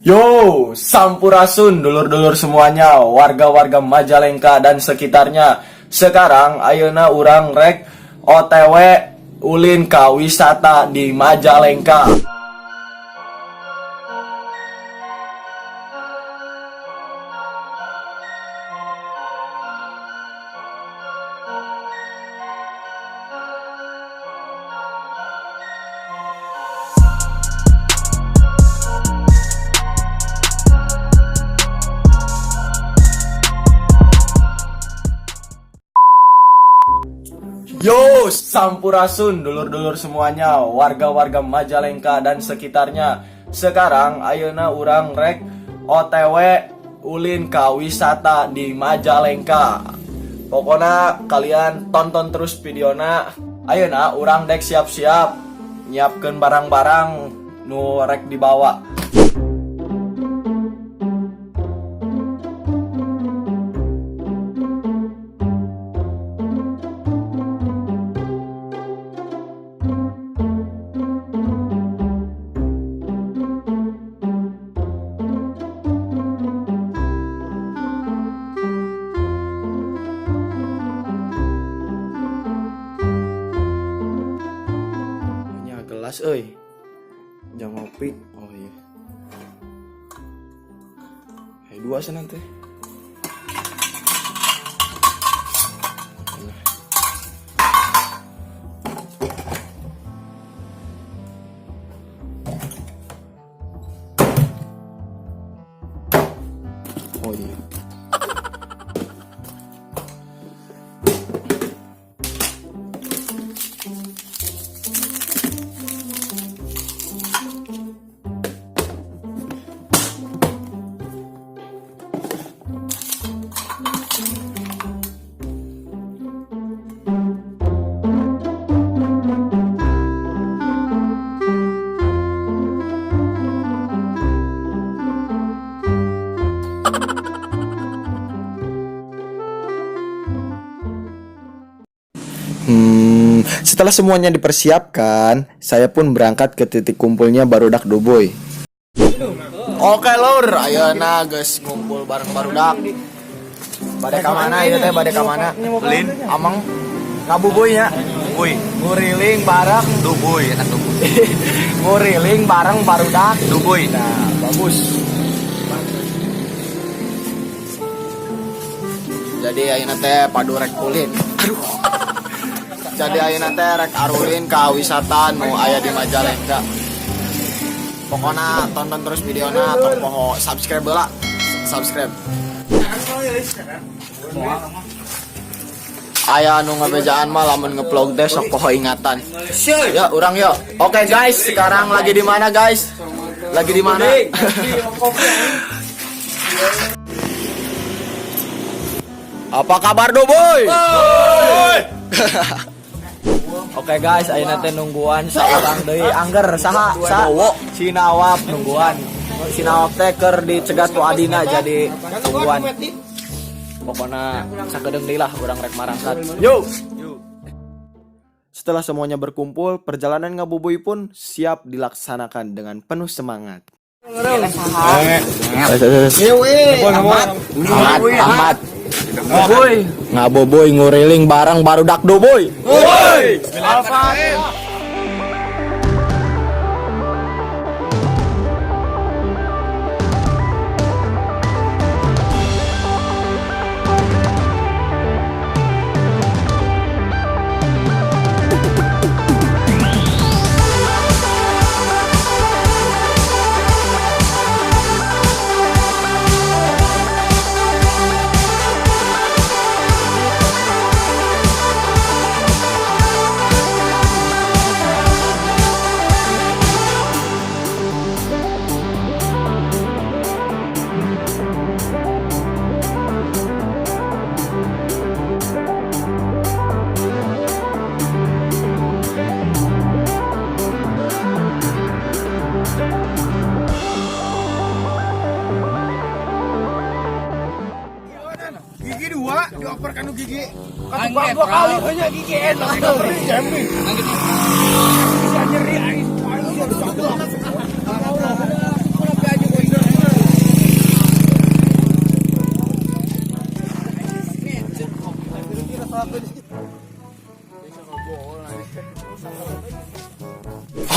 Yo, sampurasun dulur-dulur semuanya, warga-warga Majalengka dan sekitarnya. Sekarang ayeuna urang rek OTW ulin ka wisata di Majalengka. Yo, sampurasun dulur-dulur semuanya, warga-warga Majalengka dan sekitarnya. Sekarang ayeuna urang rek OTW ulin ka wisata di Majalengka. Pokoknya kalian tonton terus videona. Ayeuna urang dek siap-siap nyiapkeun barang-barang nu rek dibawa. Gelas euy. Jang ngopi. Oh iya. Hai dua sana teh. Oh iya. Setelah semuanya dipersiapkan, saya pun berangkat ke titik kumpulnya barudak Doboy. Oke lur, ayeuna geus ngumpul bareng barudak. Bade ka mana ieu teh? Bade ka mana? Lin, Amang ngabubuy nya. Boy, Nguriling bareng Duboy, enak Duboy. nguriling bareng barudak. Duboy. Nah, bagus. Jadi ayeuna teh padu rek ulin. Aduh. Jadi ayeuna teh rek arulin ka wisata nu aya di Majalengka. Pokona tonton terus videona, tong poho subscribe heula. Subscribe. Aya anu ngabejaan mah lamun nge-vlog teh sok poho ingatan. Ya, urang yo. Oke guys, sekarang lagi di mana guys? Lagi di mana? Apa kabar Doboy? Oke guys, ayeuna teh nungguan saurang deui angger saha si Nawab nungguan. Si Nawab teh keur dicegat ku adina jadi nungguan. Pokona sakedeung deui lah urang rek marangkat. Yo. Setelah semuanya berkumpul, perjalanan ngabubuy pun siap dilaksanakan dengan penuh semangat. Ahmad. Ngaboboy nguriling barang barudak Doboy. Woi. dioper kanu gigi ketukar 2 kali hanya gigi enak jamin bisa nyeri aing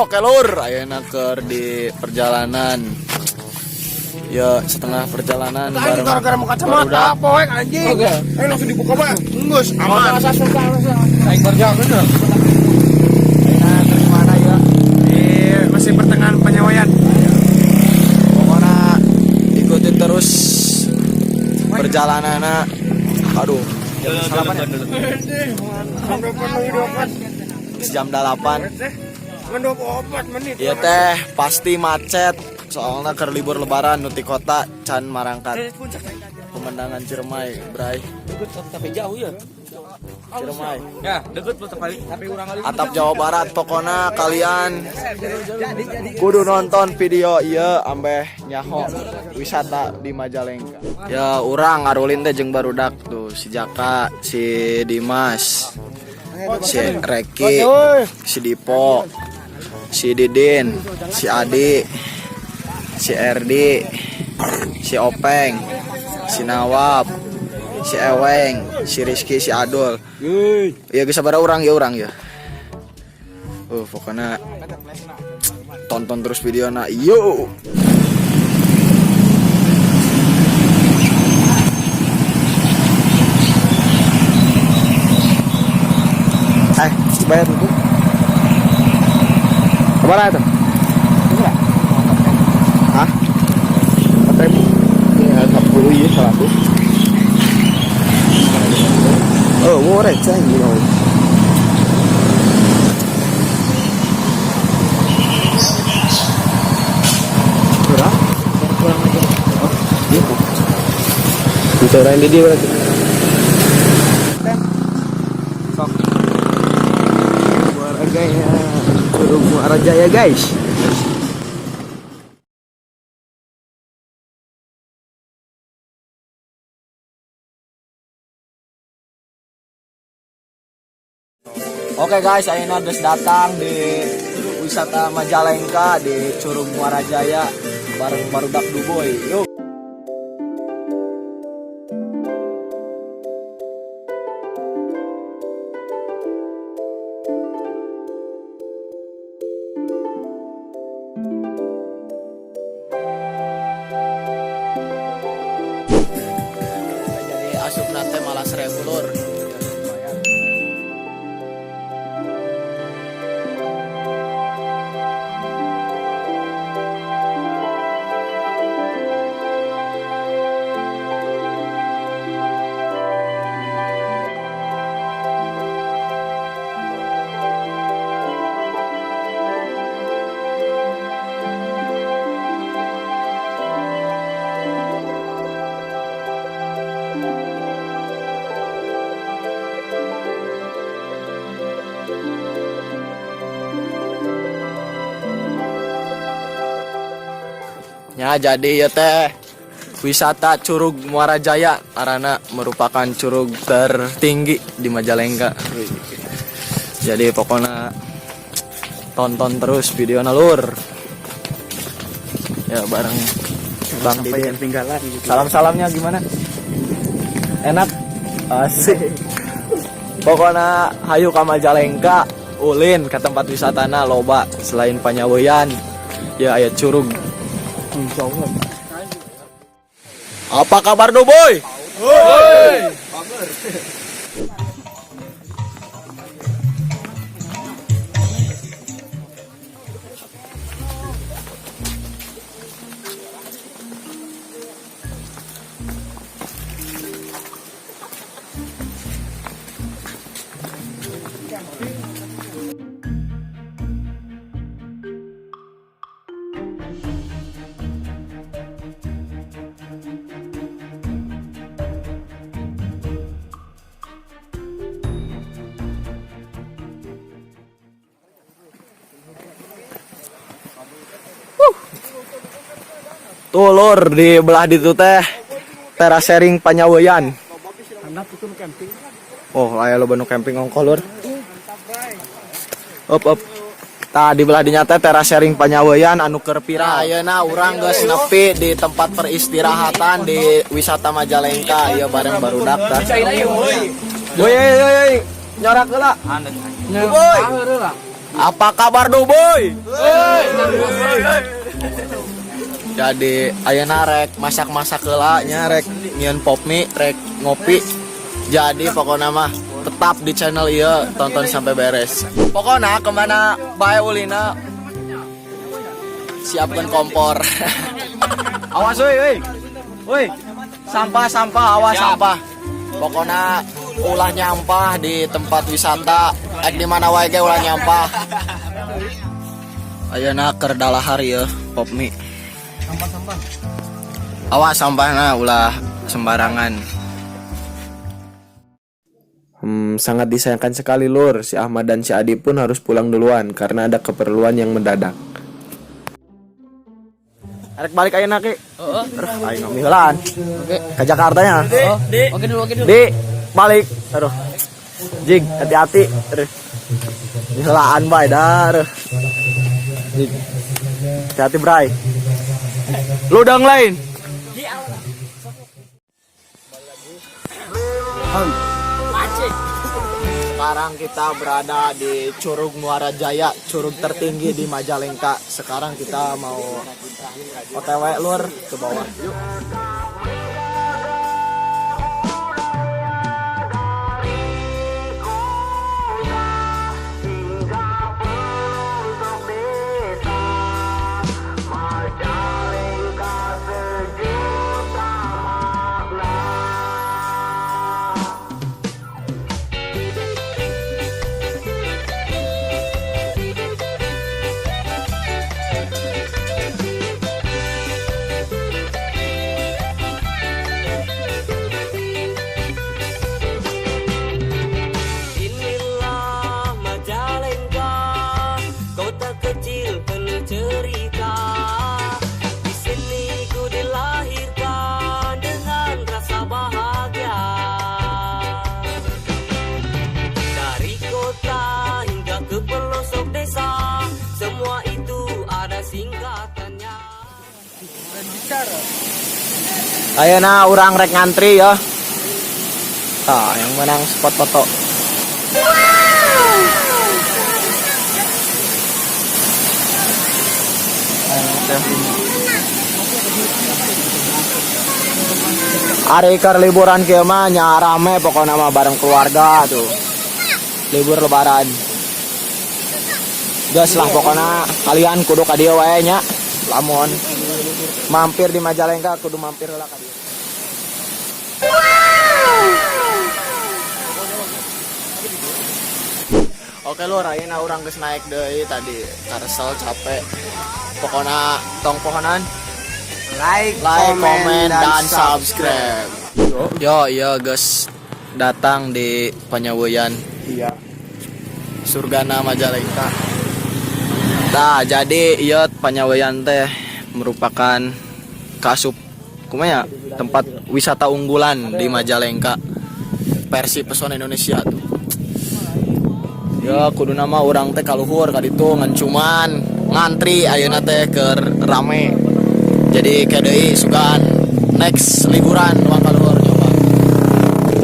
oke lur, ayeuna keur di perjalanan. Ya setengah perjalanan Anjing gara-gara mau kacamata poek anjing. Ayo langsung dibuka Pak. Enggeus aman. Naik kerja bener. Ayeuna ke mana ya? Masih pertengahan penyesuaian. Pokoknya ikuti terus perjalanannya. Aduh, jam 8. Ngendop 4 menit. Iya teh pasti macet soalnya ke libur lebaran nuti kota can marangkat pemandangan Ciremai bray tapi jauh ya. Ciremai Ya, deket tapi urang kali. atap Jawa Barat. Pokoknya kalian kudu nonton video iya ambeh nyaho wisata di Majalengka. Ya urang ngarulin teh jeung barudak tuh si Jaka, si Dimas, si Reki, si Dipo, si Didin, si Adi, si Erdi, si Openg, si Nawab, si Eweng, si Rizky, si Adul. Ya bisa pada orang ya. Pokoknya tonton terus videonya. Yo. Bayar dulu. Kemana itu? Hah? 4.000? Ya, 40 ya, 100. Oh, murah aja ini loh. Kurang? Kurang aja. Oh, gitu. Bisa orang di dia berarti. Harganya Curug Muara Jaya guys. Oke guys, ayeuna geus datang di wisata Majalengka di Curug Muara Jaya bareng barudak Duboy. Yuk. Jadi asup nate malah 1.000 lur. Ya jadi ya teh wisata Curug Muara Jaya karena merupakan curug tertinggi di Majalengka. Jadi pokoknya tonton terus video nalur. Ya bareng Bang Dede tinggalan. Salam-salamnya gimana? Enak? Asik. Pokoknya hayu ka Majalengka, ulin ke tempat wisatana loba selain Panyaweyan. Ya aya curug. Apa kabar Duboy? Woi. Tuh lur di belah ditu teh terasering Panyaweyan. Oh, aya lo banu camping ongkoh lur. Up. Tah di belah dinya teh terasering Panyaweyan anu keur viral. Ayeuna urang geus nepi di tempat peristirahatan di wisata Majalengka ieu bareng barudak tah. Woi. Nyorak heula. Boy. Apa kabar do boy? Jadi ayeuna rek masak-masak heula nya rek nyieun pop mie rek ngopi. Jadi pokoknya mah tetap di channel ieu tonton sampai beres. Pokoknya kemana bae ulina siapkan kompor. Awas woi. Woi. Sampah awas sampah. Pokoknya ulah nyampah di tempat wisata. Di mana wae ge ulah nyampah. Ayeuna keur dalahar ieu pop mie. Sampah. Awas sampahna ulah sembarangan. Sangat disayangkan sekali lur, si Ahmad dan si Adi pun harus pulang duluan karena ada keperluan yang mendadak. Arek balik ayeuna ki. Heeh. Aing ngami heulaan. Oke. Ke Jakarta nya. Oke dulu. Di balik. Aduh. Jing, hati-hati. Aduh. Di heulaan bae dah. Aduh. Jing. Hati-hati bray. Ludang lain. Sekarang kita berada di Curug Muara Jaya, curug tertinggi di Majalengka. Sekarang kita mau OTW lur ke bawah. Yuk. Ayeuna urang rek ngantri ya. Yang menang spot foto. Hari keur liburan kieu mah nya rame pokokna mah bareng keluarga tuh. Libur lebaran. Gas lah pokokna kalian kudu ka dieu wae nya. Lamun mampir di Majalengka kudu mampir heula ka dieu. Oke lur, ayeuna urang geus naik deui tadi karesel capek. Pokona tong pohonan like, comment dan subscribe. Yo guys, datang di Panyaweyan. Iya. Surgana Majalengka. Nah, jadi ieu Panyaweyan teh merupakan kasup kumanya tempat wisata unggulan di Majalengka versi pesona Indonesia tuh. Ya kudu nama orang teh kaluhur kaditu ngan cuman ngantri ayeuna teh keur rame. Jadi kedeui sugan next liburan uang kaluhur nyoba.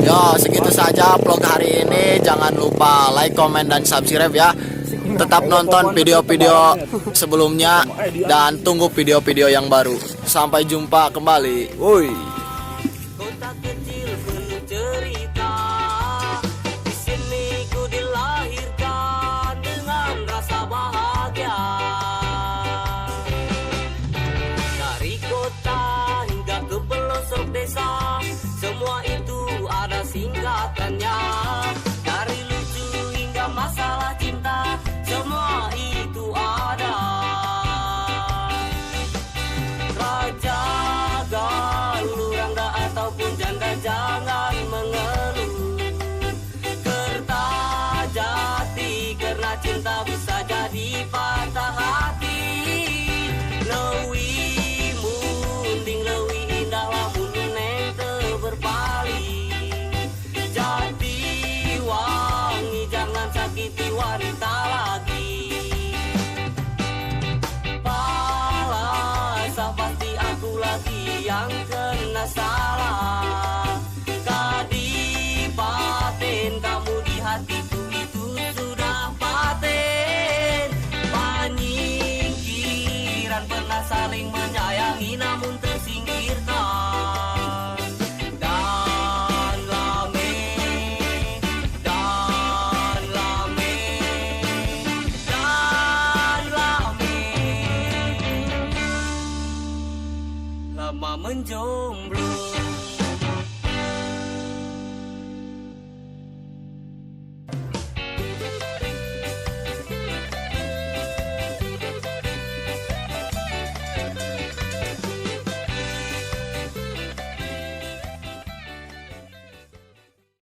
Yo segitu saja vlog hari ini, jangan lupa like, comment dan subscribe ya. Tetap nonton video-video sebelumnya dan tunggu video-video yang baru. Sampai jumpa kembali. Woi. Semua itu ada singkatannya. Dari lucu hingga masalah cinta, semua itu ada. Raja galuh, rangga ataupun janda jangan mengeluh. Kertajati karena cinta bisa jadi patah hati. Leuwih munding leuwih indah lamun neng teu berpaling. Jati wangi jangan sakiti wanita lagi. Palasa pasti aku lagi yang kena salah. Kadipaten kamu di hatiku itu sudah paten. menjomblo.